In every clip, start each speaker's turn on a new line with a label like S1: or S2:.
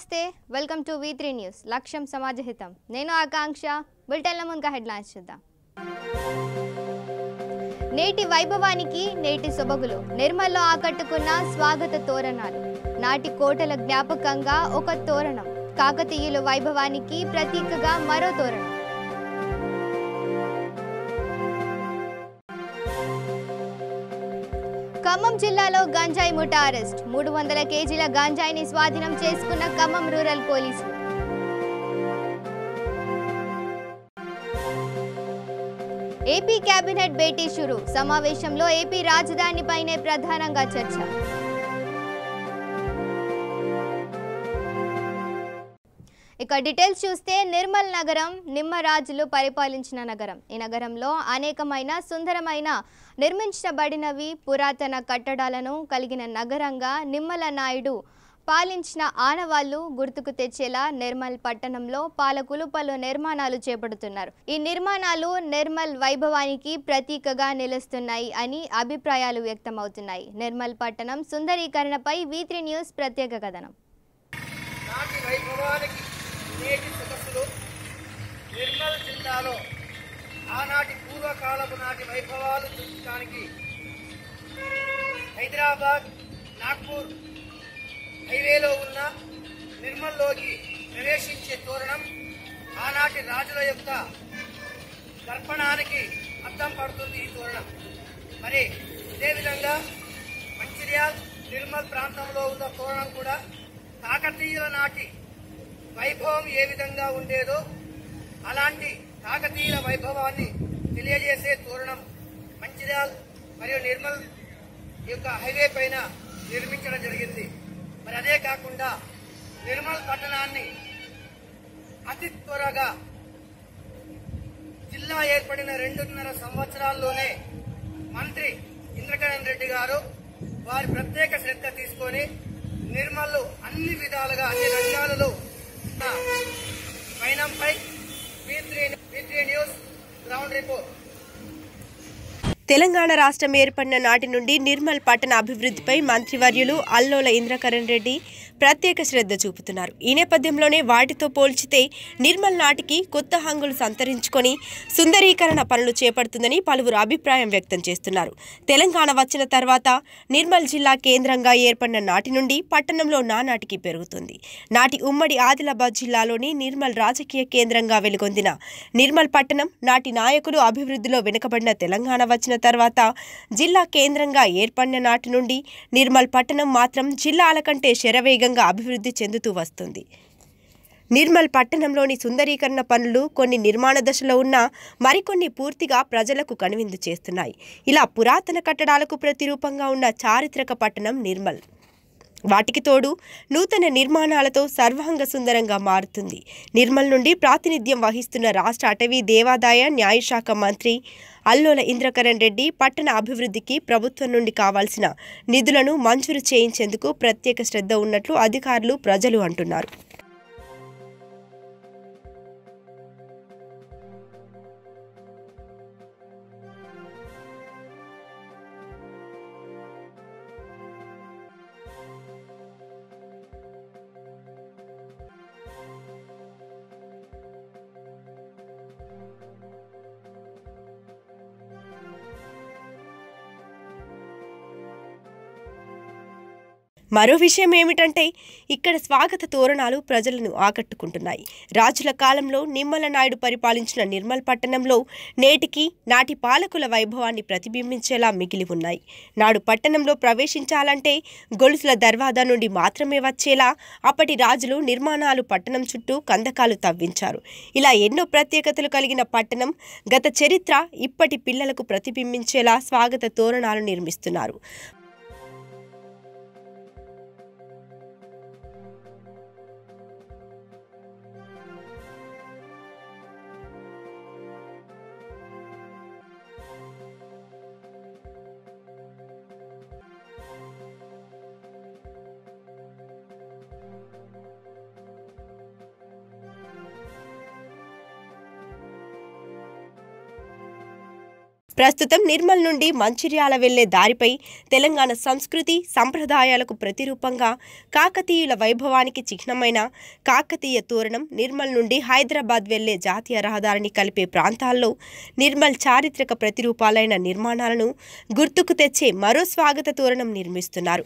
S1: నమస్తే welcome to V3 news లక్ష్యం సమాజహితం నేను ఆకాంక్ష బులెటిన్ల ముందుగా హెడ్లైన్స్ చూద్దాం నేటి వైభవానికి నేటి సొబగులు నిర్మల్లో ఆకట్టుకున్న స్వాగత తోరణాలు నాటి కోటల జ్ఞాపకంగా ఒక తోరణం కాకతీయుల వైభవానికి ప్రతీకగా మరో తోరణం ఖమ్మం జిల్లాలో గంజాయి ముఠా అరెస్ట్ 300 కేజీల గంజాయిని స్వాధీనం చేసుకున్న ఖమ్మం రూరల్ పోలీసులు ఏపీ కేబినెట్ భేటీ షురు సమావేశంలో ఏపీ రాజధానిపైనే ప్రధానంగా చర్చ ఇక డీటెయిల్స్ చూస్తే నిర్మల్ నగరం నిమ్మరాజులు పరిపాలించిన నగరం ఈ నగరంలో అనేకమైన సుందరమైన నిర్మించబడినవి పురాతన కట్టడాలను కలిగిన నగరంగా నిమ్మల నాయుడు పాలించిన ఆనవాళ్లు గుర్తుకు తెచ్చేలా నిర్మల్ పట్టణంలో పాలకులు పలు నిర్మాణాలు చేపడుతున్నారు ఈ నిర్మాణాలు నిర్మల్ వైభవానికి ప్రతీకగా నిలుస్తున్నాయి అని అభిప్రాయాలు వ్యక్తమవుతున్నాయి నిర్మల్ పట్టణం సుందరీకరణపై V3 న్యూస్ ప్రత్యేక కథనం
S2: నేటి సొగసులు నిర్మల్ జిల్లాలో ఆనాటి పూర్వకాలపు నాటి వైభవాలు చూడటానికి హైదరాబాద్ నాగ్పూర్ హైవేలో ఉన్న నిర్మల్లోకి ప్రవేశించే తోరణం ఆనాటి రాజుల యొక్క దర్పణానికి అద్దం పడుతుంది ఈ తోరణం. మరి అదేవిధంగా మంచిర్యాల్ నిర్మల్ ప్రాంతంలో ఉన్న తోరణం కూడా కాకతీయుల నాటి వైభవం ఏ విధంగా ఉండేదో అలాంటి కాకతీయుల వైభవాన్ని తెలియజేసే తోరణం మంచిర్యాల్ మరియు నిర్మల్ యొక్క హైవే పైన నిర్మించడం జరిగింది. మరి అదే కాకుండా నిర్మల్ పట్టణాన్ని అతి త్వరగా జిల్లా ఏర్పడిన 2.5 సంవత్సరాల్లోనే మంత్రి ఇంద్రకరణ్ రెడ్డి గారు వారి ప్రత్యేక శ్రద్ధ తీసుకొని నిర్మల్ అన్ని విధాలుగా అన్ని రంగాలలో పైనంపై V3 news ground report.
S3: Telangana రాష్ట్రం ఏర్పడిన నాటి నుండి నిర్మల్ పట్టణ అభివృద్ధిపై మంత్రివర్యులు అల్లోల ఇంద్రకరణ్ రెడ్డి ప్రత్యేక శ్రద్ధ చూపుతున్నారు. ఈ నేపథ్యంలోనే వాటితో పోల్చితే నిర్మల్ నాటికి కొత్త హంగులు సంతరించుకొని సుందరీకరణ పనులు చేపడుతుందని పలువురు అభిప్రాయం వ్యక్తం చేస్తున్నారు. తెలంగాణ వచ్చిన తర్వాత నిర్మల్ జిల్లా కేంద్రంగా ఏర్పడిన నాటి నుండి పట్టణంలో నానాటికి పెరుగుతుంది. నాటి ఉమ్మడి ఆదిలాబాద్ జిల్లాలోని నిర్మల్ రాజకీయ కేంద్రంగా వెలుగొందిన నిర్మల్ పట్టణం నాటి నాయకులు అభివృద్ధిలో వెనుకబడిన తెలంగాణ వచ్చిన తర్వాత జిల్లా కేంద్రంగా ఏర్పడిన నాటి నుండి నిర్మల్ పట్టణం మాత్రం జిల్లాల కంటే శరవేగంగా అభివృద్ధి చెందుతూ వస్తుంది. నిర్మల్ పట్టణంలోని సుందరీకరణ పనులు కొన్ని నిర్మాణ దశలో ఉన్న మరికొన్ని పూర్తిగా ప్రజలకు కనువిందు చేస్తున్నాయి. ఇలా పురాతన కట్టడాలకు ప్రతిరూపంగా ఉన్న చారిత్రక పట్టణం నిర్మల్. వాటికి తోడు నూతన నిర్మాణాలతో సర్వాంగ సుందరంగా మారుతుంది. నిర్మల్ నుండి ప్రాతినిధ్యం వహిస్తున్న రాష్ట్ర అటవీ దేవాదాయ న్యాయశాఖ మంత్రి అల్లోల ఇంద్రకరణ్ రెడ్డి పట్టణ అభివృద్ధికి ప్రభుత్వం నుండి కావాల్సిన నిధులను మంజూరు చేయించేందుకు ప్రత్యేక శ్రద్ధ ఉన్నట్లు అధికారులు ప్రజలు అంటున్నారు. మరో విషయం ఏమిటంటే ఇక్కడ స్వాగత తోరణాలు ప్రజలను ఆకట్టుకుంటున్నాయి. రాజుల కాలంలో నిమ్మల నాయుడు పరిపాలించిన నిర్మల్ పట్టణంలో నేటికి నాటి పాలకుల వైభవాన్ని ప్రతిబింబించేలా మిగిలి ఉన్నాయి. నాడు పట్టణంలో ప్రవేశించాలంటే గొలుసుల దర్వాజా నుండి మాత్రమే వచ్చేలా అప్పటి రాజులు నిర్మాణాలు పట్టణం చుట్టూ కందకాలు తవ్వించారు. ఇలా ఎన్నో ప్రత్యేకతలు కలిగిన పట్టణం గత చరిత్ర ఇప్పటి పిల్లలకు ప్రతిబింబించేలా స్వాగత తోరణాలు నిర్మిస్తున్నారు. ప్రస్తుతం నిర్మల్ నుండి మంచిర్యాల వెళ్లే దారిపై తెలంగాణ సంస్కృతి సంప్రదాయాలకు ప్రతిరూపంగా కాకతీయుల వైభవానికి చిహ్నమైన కాకతీయ తోరణం నిర్మల్ నుండి హైదరాబాద్ వెళ్లే జాతీయ రహదారిని కలిపే ప్రాంతాల్లో నిర్మల్ చారిత్రక ప్రతిరూపాలైన నిర్మాణాలను గుర్తుకు తెచ్చే మరో స్వాగత తోరణం నిర్మిస్తున్నారు.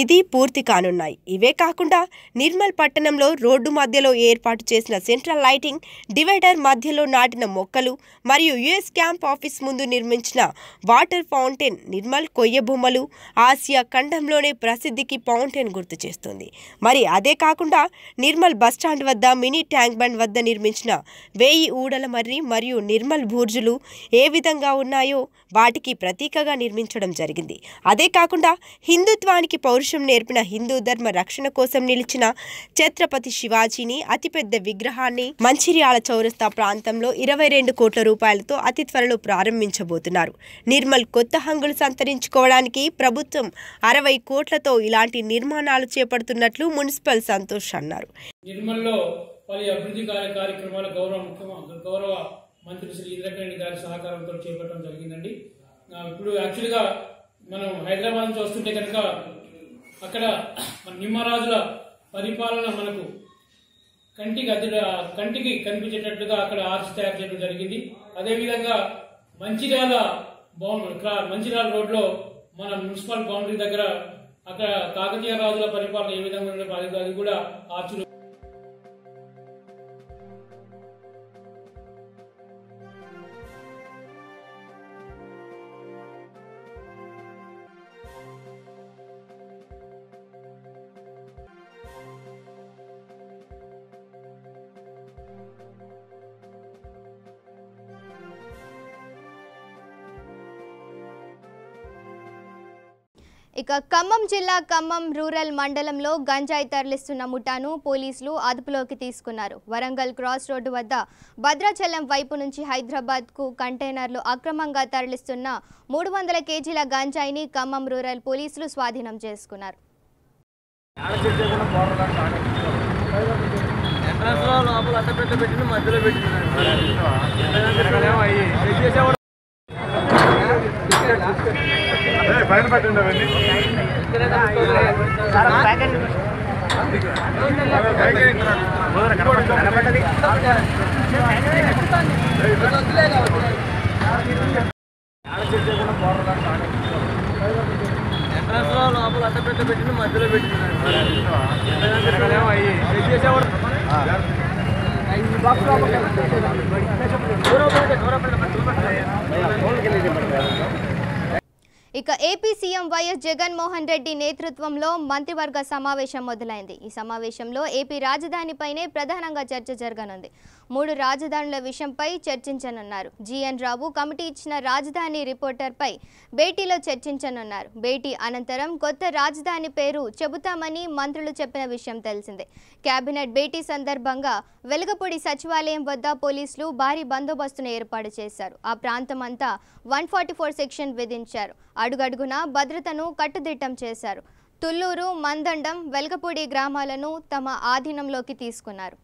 S3: ఇది పూర్తి కానున్నాయి. ఇవే కాకుండా నిర్మల్ పట్టణంలో రోడ్డు మధ్యలో ఏర్పాటు చేసిన సెంట్రల్ లైటింగ్, డివైడర్ మధ్యలో నాటిన మొక్కలు మరియు యుఎస్ క్యాంప్ ఆఫీస్ ముందు నిర్మించిన వాటర్ ఫౌంటైన్ నిర్మల్ కొయ్య బొమ్మలు ఆసియా ఖండంలోనే ప్రసిద్ధికి ఫౌంటైన్ గుర్తు చేస్తుంది. మరి అదే కాకుండా నిర్మల్ బస్టాండ్ వద్ద మినీ ట్యాంక్ బండ్ వద్ద నిర్మించిన 1000 ఊడల మర్రి మరియు నిర్మల్ బూర్జులు ఏ విధంగా ఉన్నాయో వాటికి ప్రతీకగా నిర్మించడం జరిగింది. అదే కాకుండా హిందుత్వానికి పౌరుషం నేర్పిన హిందూ ధర్మ రక్షణ కోసం నిలిచిన ఛత్రపతి శివాజీని అతిపెద్ద విగ్రహాన్ని మంచిర్యాల చౌరస్తా ప్రాంతంలో 22 కోట్ల రూపాయలతో అతి త్వరలో ప్రారంభించబోతున్నారు. నిర్మల్ కొత్త హంగులు సంతరించుకోవడానికి ప్రభుత్వం 60 కోట్లతో ఇలాంటి నిర్మాణాలు చేపడుతున్నట్లు మున్సిపల్ సంతోష్ అన్నారు.
S4: నిర్మల్లో పలు అభివృద్ధి కార్యక్రమాల గౌరవ మంత్రి శ్రీ ఇంద్రకరణ్ గారి సహకారంతో చేపట్టడం జరిగిందండి. ఇప్పుడు యాక్చువల్గా మనం హైదరాబాద్ నుంచి వస్తుంటే కనుక అక్కడ నిమ్మరాజుల పరిపాలన మనకు కంటికి కనిపించేటట్లుగా అక్కడ ఆర్చ్ తయారు చేయడం జరిగింది. అదేవిధంగా మంచిర్యాల రోడ్లో మన మున్సిపల్ బౌండరీ దగ్గర అక్కడ కాకతీయ రాజుల పరిపాలన ఏ విధంగా ఉందో అది కూడా ఆర్చులు
S1: ఇక ఖమ్మం జిల్లా ఖమ్మం రూరల్ మండలంలో గంజాయి తరలిస్తున్న ముఠాను పోలీసులు అదుపులోకి తీసుకున్నారు. వరంగల్ క్రాస్ రోడ్డు వద్ద భద్రాచలం వైపు నుంచి హైదరాబాద్కు కంటైనర్లు అక్రమంగా తరలిస్తున్న 300 కేజీల గంజాయిని ఖమ్మం రూరల్ పోలీసులు స్వాధీనం చేసుకున్నారు. ఇక AP CM YS Jaganmohan Reddy నేతృత్వంలో మంత్రివర్గ సమావేశం మొదలైంది. ఈ సమావేశంలో ఏపీ రాజధానిపైనే ప్రధానంగా చర్చ జరగనుంది. 3 రాజధానుల విషయంపై చర్చించనున్నారు. జీఎన్ రావు కమిటీ ఇచ్చిన రాజధాని రిపోర్టర్పై భేటీలో చర్చించనున్నారు. భేటీ అనంతరం కొత్త రాజధాని పేరు చెబుతామని మంత్రులు చెప్పిన విషయం తెలిసిందే. కేబినెట్ భేటీ సందర్భంగా వెలగపూడి సచివాలయం వద్ద పోలీసులు భారీ బందోబస్తును ఏర్పాటు చేశారు. ఆ ప్రాంతం అంతా 144 సెక్షన్ విధించారు. అడుగడుగునా భద్రతను కట్టుదిట్టం చేశారు. తుళ్లూరు, మందండం, వెలగపూడి గ్రామాలను తమ ఆధీనంలోకి తీసుకున్నారు.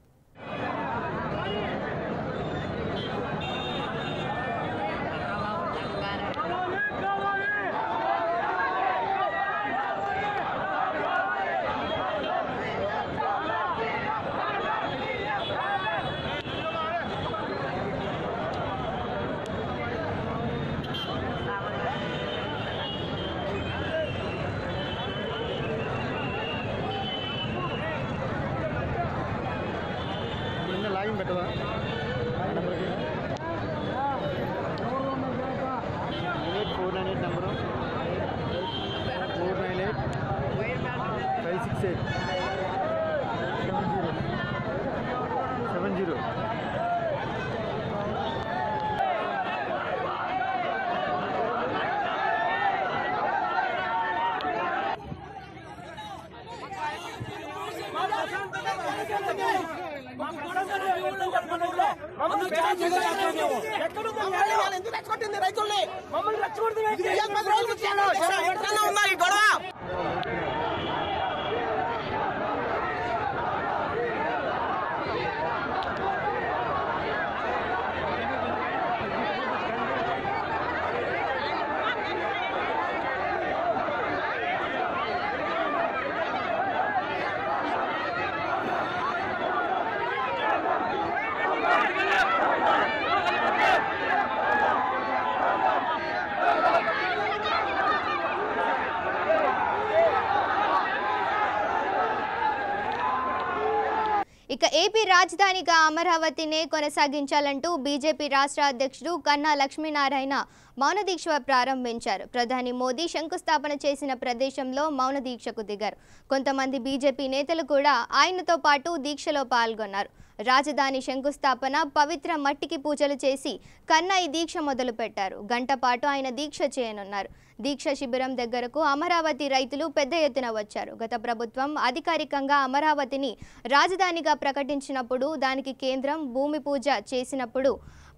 S1: ఇక ఏపీ రాజధానిగా అమరావతినే కొనసాగించాలంటూ బీజేపీ రాష్ట్ర అధ్యక్షుడు కన్నా లక్ష్మీనారాయణ మౌన దీక్ష ప్రారంభించారు. ప్రధాని మోదీ శంకుస్థాపన చేసిన ప్రదేశంలో మౌన దీక్షకు దిగారు. కొంతమంది బీజేపీ నేతలు కూడా ఆయనతో పాటు దీక్షలో పాల్గొన్నారు. రాజధాని శంకుస్థాపన పవిత్ర మట్టికి పూజలు చేసి కన్నా ఈ దీక్ష మొదలుపెట్టారు. గంట పాటు ఆయన దీక్ష చేయనున్నారు. దీక్ష శిబిరం దగ్గరకు అమరావతి రైతులు పెద్ద ఎత్తున వచ్చారు. గత ప్రభుత్వం అధికారికంగా అమరావతిని రాజధానిగా ప్రకటించినప్పుడు దానికి కేంద్రం భూమి పూజ చేసినప్పుడు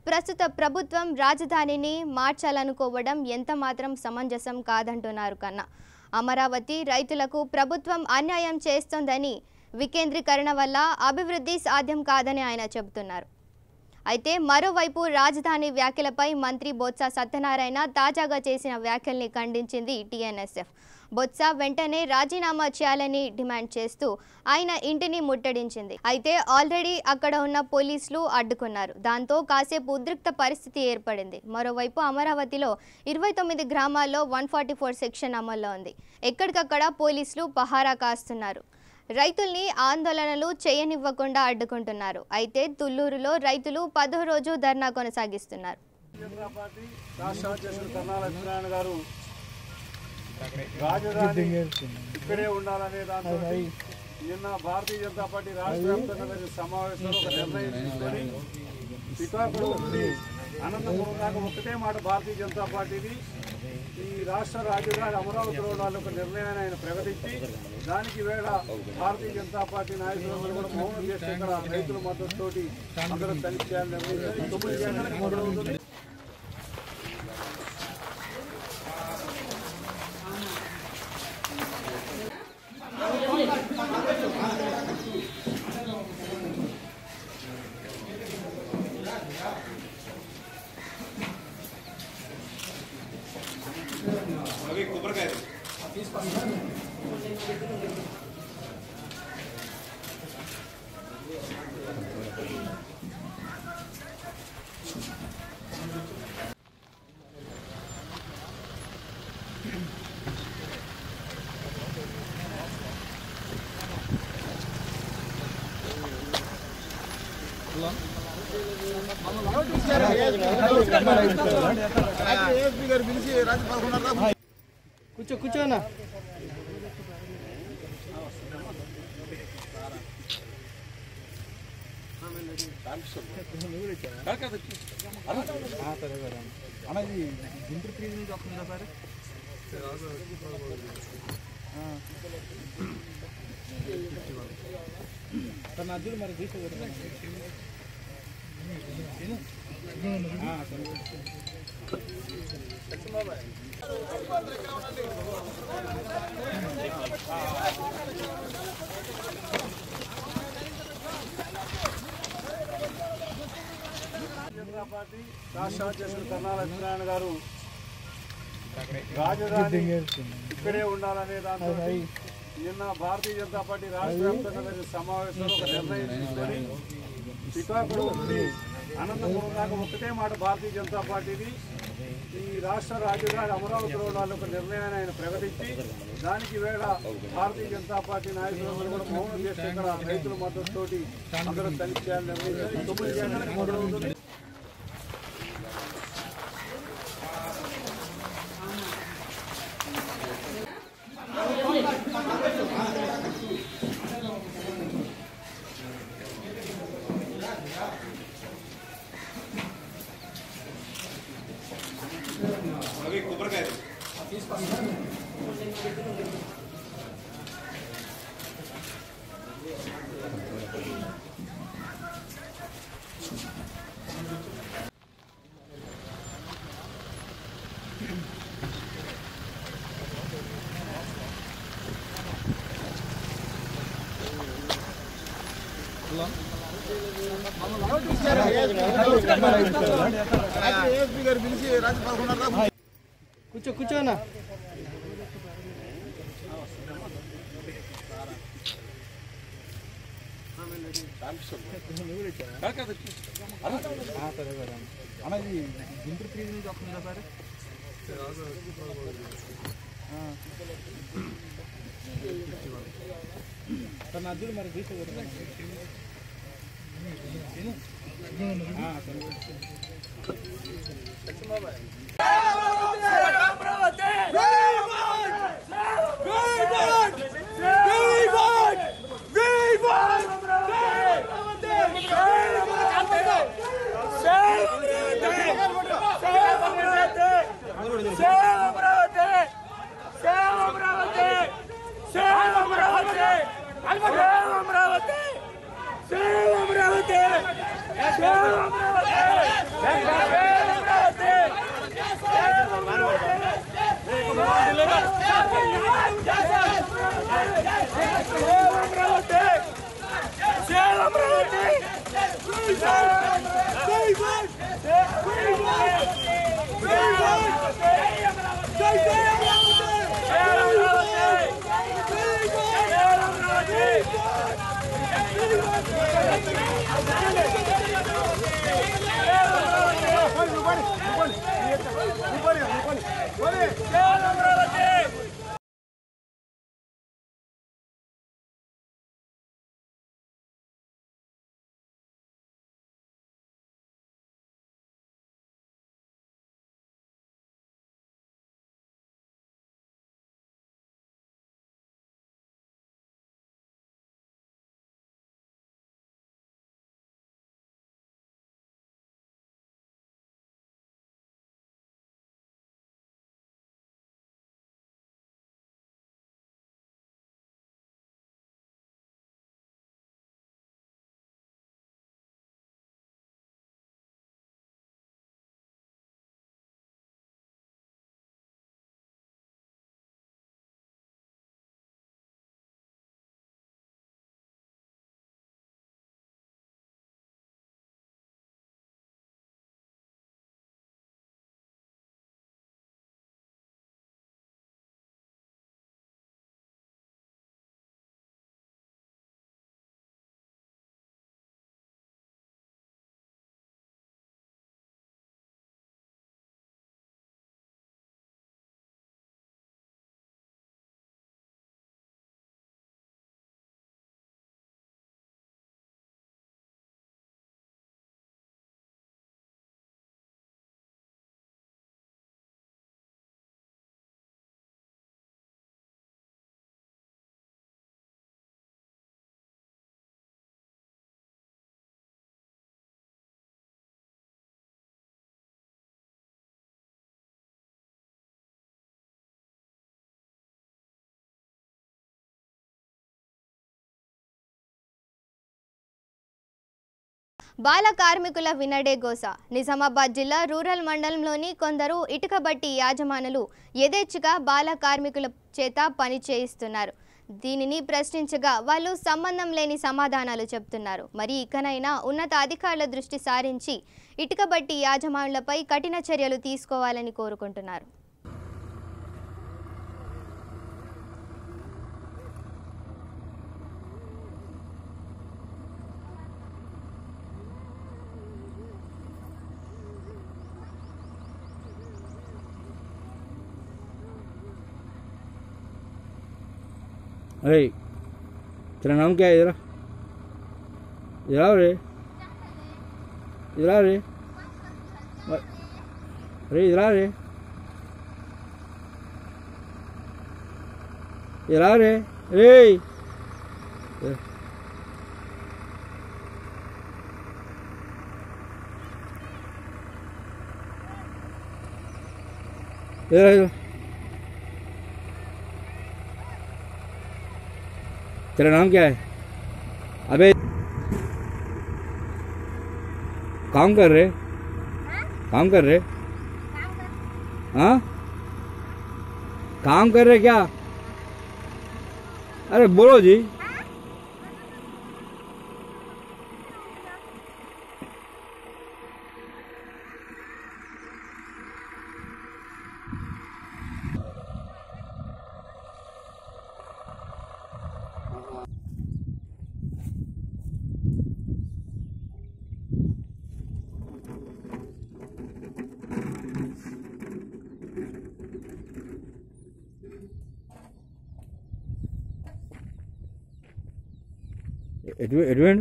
S1: ప్రస్తుత ప్రభుత్వం రాజధానిని మార్చాలనుకోవడం ఎంత మాత్రం సమంజసం కాదంటున్నారు కన్నా. అమరావతి రైతులకు ప్రభుత్వం అన్యాయం చేస్తోందని, వికేంద్రీకరణ వల్ల అభివృద్ధి సాధ్యం కాదని ఆయన చెబుతున్నారు. అయితే మరోవైపు రాజధాని వ్యాఖ్యలపై మంత్రి బొత్స సత్యనారాయణ తాజాగా చేసిన వ్యాఖ్యల్ని ఖండించింది టీఎన్ఎస్ఎఫ్. బొత్స వెంటనే రాజీనామా చేయాలని డిమాండ్ చేస్తూ ఆయన ఇంటిని ముట్టడించింది. అయితే ఆల్రెడీ అక్కడ ఉన్న పోలీసులు అడ్డుకున్నారు. దాంతో కాసేపు ఉద్రిక్త పరిస్థితి ఏర్పడింది. మరోవైపు అమరావతిలో 29 గ్రామాల్లో 144 సెక్షన్ అమల్లో ఉంది. ఎక్కడికక్కడ పోలీసులు పహారా కాస్తున్నారు. రైతుల్ని ఆందోళనలు చేయనివ్వకుండా అడ్డుకుంటున్నారు. అయితే తుళ్లూరులో రైతులు 10వ రోజు ధర్నా కొనసాగిస్తున్నారు.
S5: రాజధాని ఇక్కడే ఉండాలనే దాంతో నిన్న భారతీయ జనతా పార్టీ రాష్ట్ర వ్యాప్తంగా జరిగిన సమావేశంలో ఒక నిర్ణయం తీసుకొని శ్రీకాకుళం నుండి అనంతపురం దాకా ఒకటే మాట భారతీయ జనతా పార్టీది ఈ రాష్ట్ర రాజధాని అమరావతిలో ఉండాలని ఒక నిర్ణయాన్ని ఆయన ప్రకటించి దానికి వేళ భారతీయ జనతా పార్టీ నాయకులందరూ కూడా మౌనం చేస్తే ఇక్కడ రైతుల మద్దతుతోటి అందరూ కలిసి చేయాలని నిర్ణయించారు. 9 గంటలకు మొదలవుతుంది.
S6: కూర్చోనా అన్నది గుంటూరు క్రీజ్ నుంచి వస్తుందా సార్ అద్దులు మరి తీసుకు
S5: పార్టీ రాష్ట్ర అధ్యక్షుడు కన్నా లక్ష్మీనారాయణ గారు రాజధాని ఇక్కడే ఉండాలనే దాంతో నిన్న భారతీయ జనతా పార్టీ రాష్ట్ర వ్యాప్తంగా జరిగిన సమావేశంలో ఒక నిర్ణయం తీసుకొని శ్రీకాకుళం నుండి అనంతపురం దాకా ఒకటే మాట భారతీయ జనతా పార్టీది ఈ రాష్ట్ర రాజధాని అమరావతిలో ఉండాలని ఒక నిర్ణయాన్ని ఆయన ప్రకటించి దానికి వేళ భారతీయ జనతా పార్టీ నాయకులందరూ కూడా మౌనం చేస్తే ఇక్కడ రైతుల మద్దతుతోటి అందరూ కలిసి చేయాలని నిర్ణయించారు. 9 గంటలకు మొదలవుతుంది.
S6: కూర్చోనా అన్నది గుంటూరు క్రీజ్ నుంచి వస్తుందా సార్ అద్దులు మరి తీసుకు
S1: బాల కార్మికుల వినడే గోస. నిజామాబాద్ జిల్లా రూరల్ మండలంలోని కొందరు ఇటుక బట్టి యాజమానులు యథేచ్ఛగా బాల కార్మికుల చేత పని చేయిస్తున్నారు. దీనిని ప్రశ్నించగా వాళ్ళు సంబంధం లేని సమాధానాలు చెప్తున్నారు. మరి ఇకనైనా ఉన్నత అధికారుల దృష్టి సారించి ఇటుక బట్టి యాజమానులపై కఠిన చర్యలు తీసుకోవాలని కోరుకుంటున్నారు.
S6: अरे तेरा नाम क्या है? इधर इधर आओ रे, इधर आ रे, अरे इधर आ रे, इधर आ रे, रे इधर तेरा नाम क्या है? अबे काम कर रहे? काम कर रहे? हाँ काम कर रहे क्या? अरे बोलो जी. Edwin?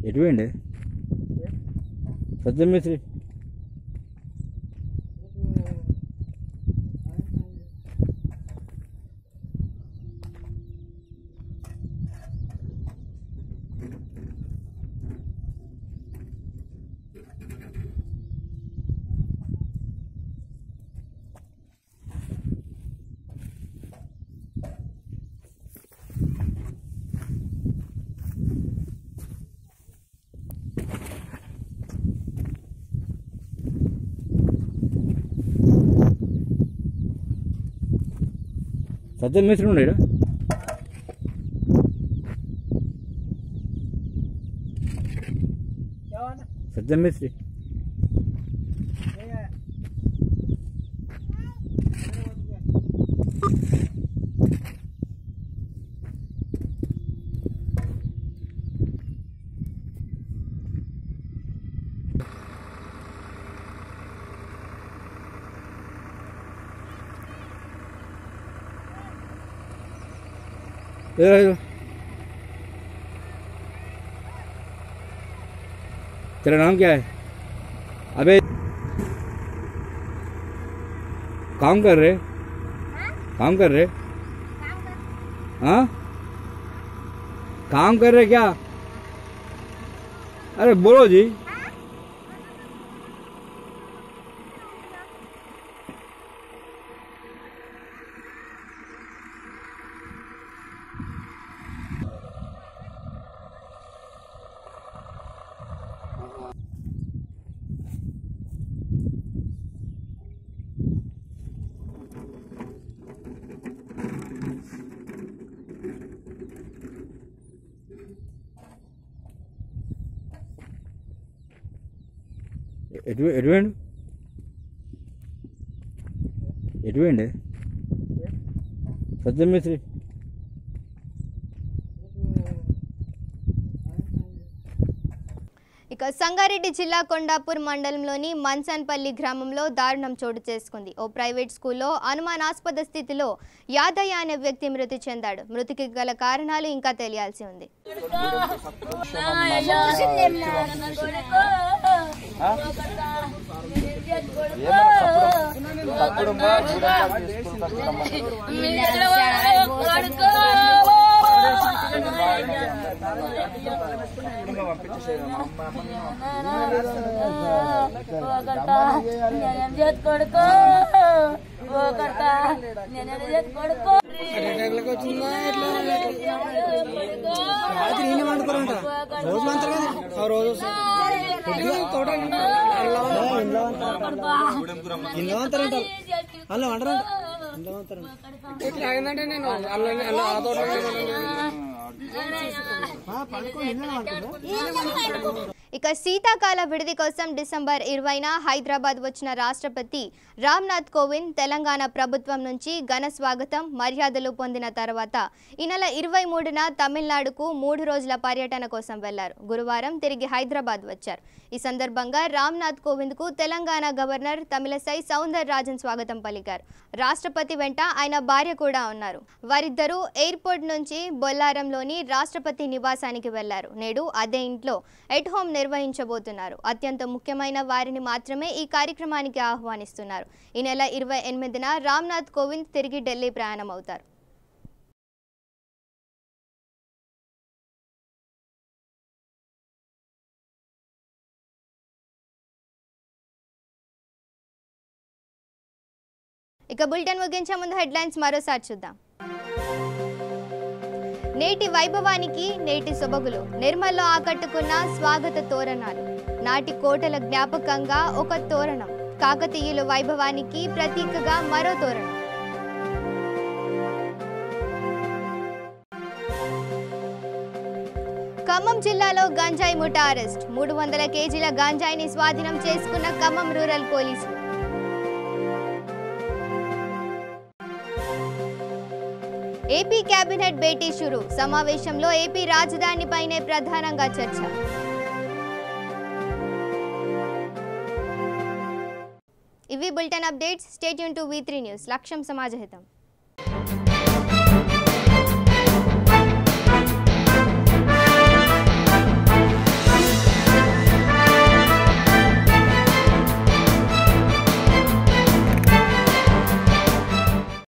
S6: ఎటు పోయిండే సత్యం మేస్త్రి సత్యం మేస్త్రి ఉన్నాడా సత్యం మేస్త్రి तेरा नाम क्या है? अबे काम कर रहे? काम कर रहे? हाँ काम कर रहे क्या? अरे बोलो जी। ఎటువంటి సత్యం మేస్త్రి
S1: ఇక సంగారెడ్డి జిల్లా కొండాపూర్ మండలంలోని మన్సన్పల్లి గ్రామంలో దారుణం చోటు చేసుకుంది. ఓ ప్రైవేట్ స్కూల్లో అనుమానాస్పద స్థితిలో యాదయ్య అనే వ్యక్తి మృతి చెందాడు. మృతికి గల కారణాలు ఇంకా తెలియాల్సి ఉంది. ఇక శీతాకాల విడిది కోసం డిసెంబర్ 20న హైదరాబాద్ వచ్చిన రాష్ట్రపతి రామ్నాథ్ కోవింద్ తెలంగాణ ప్రభుత్వం నుంచి ఘన స్వాగతం మర్యాదలు పొందిన తర్వాత ఈ నెల 23న తమిళనాడుకు 3 రోజుల పర్యటన కోసం వెళ్లారు. గురువారం తిరిగి హైదరాబాద్ వచ్చారు. ఈ సందర్భంగా రామ్నాథ్ కోవింద్కు తెలంగాణ గవర్నర్ తమిళసై సౌందరరాజన్ స్వాగతం పలికారు. రాష్ట్రపతి వెంట ఆయన భార్య కూడా ఉన్నారు. వారిద్దరూ ఎయిర్పోర్ట్ నుంచి బొల్లారంలోని రాష్ట్రపతి నివాసానికి వెళ్లారు. నేడు అదే ఇంట్లో ఎట్ హోమ్ నిర్వహించబోతున్నారు. అత్యంత ముఖ్యమైన వారిని మాత్రమే ఈ కార్యక్రమానికి ఆహ్వానిస్తున్నారు. ఈ నెల 28న రామ్నాథ్ కోవింద్ తిరిగి ఢిల్లీ ప్రయాణం అవుతారు. ఇక బులెటిన్ ముగించే ముందు హెడ్లైన్స్ మరోసారి చూద్దాం. నేటి వైభవానికి నేటి సొబగులు నిర్మల్లో ఆకట్టుకున్న స్వాగత తోరణాలు. నాటి కోటల జ్ఞాపకంగా ఒక తోరణం. కాకతీయుల వైభవానికి ప్రతీకగా మరో తోరణం. ఖమ్మం జిల్లాలో గంజాయి ముఠా అరెస్ట్. 300 కేజీల గంజాయిని స్వాధీనం చేసుకున్న ఖమ్మం రూరల్ పోలీసులు. ఏపీ కేబినెట్ భేటీ షురు. సమావేశంలో ఏపీ రాజధానిపైనే ప్రధానంగా చర్చ. ఇవి bulletin updates. Stay tune to V3 news. లక్ష్యం సమాజహితం.